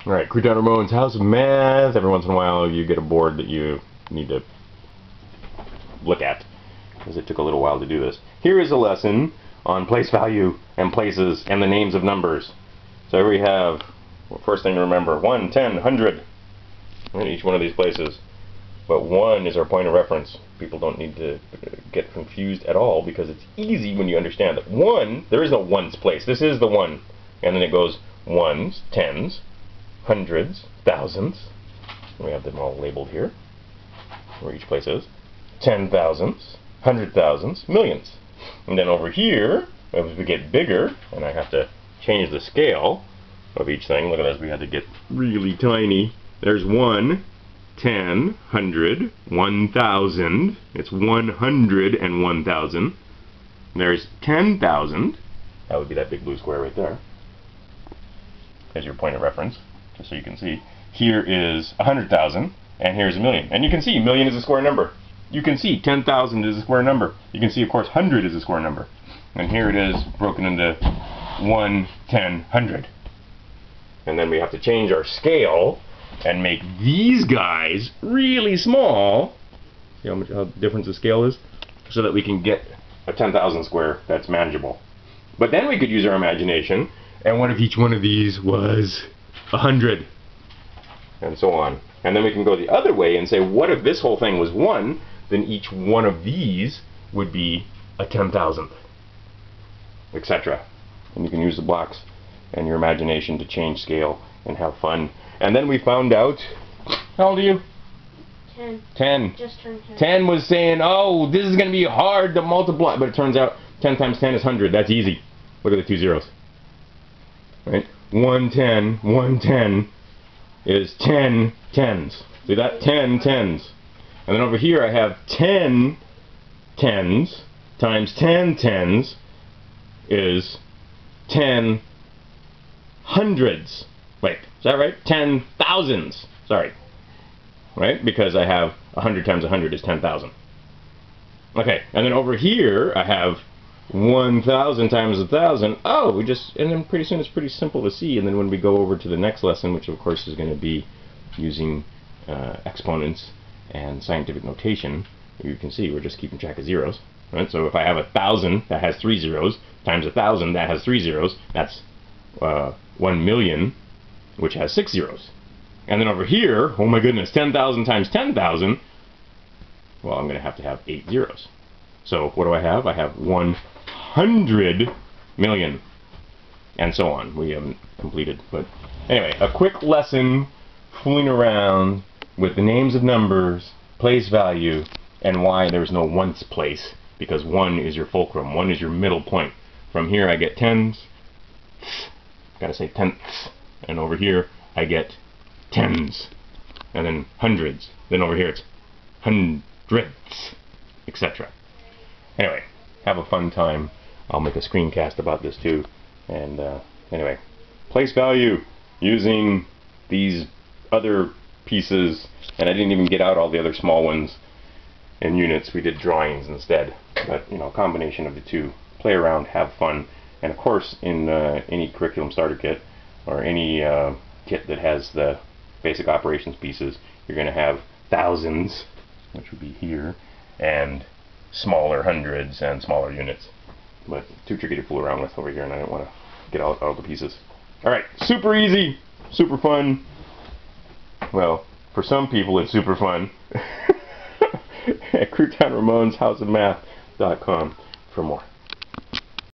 Alright, Crewton Ramone's House of Math. Every once in a while you get a board that you need to look at, because it took a little while to do this. Here is a lesson on place value and places and the names of numbers. So here we have, well, first thing to remember, 1, 10, 100 in each one of these places. But 1 is our point of reference. People don't need to get confused at all, because it's easy when you understand that 1, there is no ones place. This is the 1. And then it goes 1s, 10s, hundreds, thousands. We have them all labeled here, where each place is. 10,000s, 100,000s, millions. And then over here, as we get bigger, and I have to change the scale of each thing. Look at this, we had to get really tiny. There's 1, 10, 100, 1,000. It's 100 and 1,000. There's 10,000. That would be that big blue square right there, as your point of reference, just so you can see. Here is 100,000, and here's a million. And you can see a million is a square number. You can see 10,000 is a square number. You can see, of course, 100 is a square number. And here it is broken into 1, 10, 100. And then we have to change our scale and make these guys really small. See how different the scale is? So that we can get a 10,000 square that's manageable. But then we could use our imagination, and what if each one of these was 100? And so on. And then we can go the other way and say, what if this whole thing was 1? Then each one of these would be a 10,000th, etc. And you can use the blocks and your imagination to change scale and have fun. And then we found out, how old are you? 10. 10. Just turned 10. 10 was saying, oh, this is going to be hard to multiply. But it turns out 10 times 10 is 100. That's easy. Look at the 2 zeros. Right? 110, 110 is 10 tens. See that? 10 tens. And then over here I have 10 tens times 10 tens is 10 hundreds. Wait, is that right? 10 thousands. Sorry. Right? Because I have 100 times 100 is 10,000. Okay, and then over here I have 1,000 times 1,000. Oh, and then pretty soon it's pretty simple to see. And then when we go over to the next lesson, which of course is going to be using exponents and scientific notation, you can see we're just keeping track of zeros. Right? So if I have 1,000 that has 3 zeros times 1,000 that has 3 zeros, that's 1 million, which has 6 zeros. And then over here, oh my goodness, 10,000 times 10,000, well, I'm going to have 8 zeros. So what do I have? I have 100 million, and so on. We haven't completed, but anyway, a quick lesson fooling around with the names of numbers, place value, and why there's no ones place, because 1 is your fulcrum, 1 is your middle point. From here I get tens, gotta say tenths, and over here I get tens, and then hundreds, then over here it's hundredths, etc. Anyway, have a fun time. I'll make a screencast about this too. And anyway, place value using these other pieces, and I didn't even get out all the other small ones in units. We did drawings instead. But you know, a combination of the two. Play around, have fun, and of course, in any curriculum starter kit or any kit that has the basic operations pieces, you're going to have thousands, which would be here, and smaller hundreds and smaller units. But too tricky to fool around with over here, and I don't want to get out all the pieces. Alright, super easy, super fun. Well, for some people it's super fun. At Crewton Ramone's House of Math.com for more.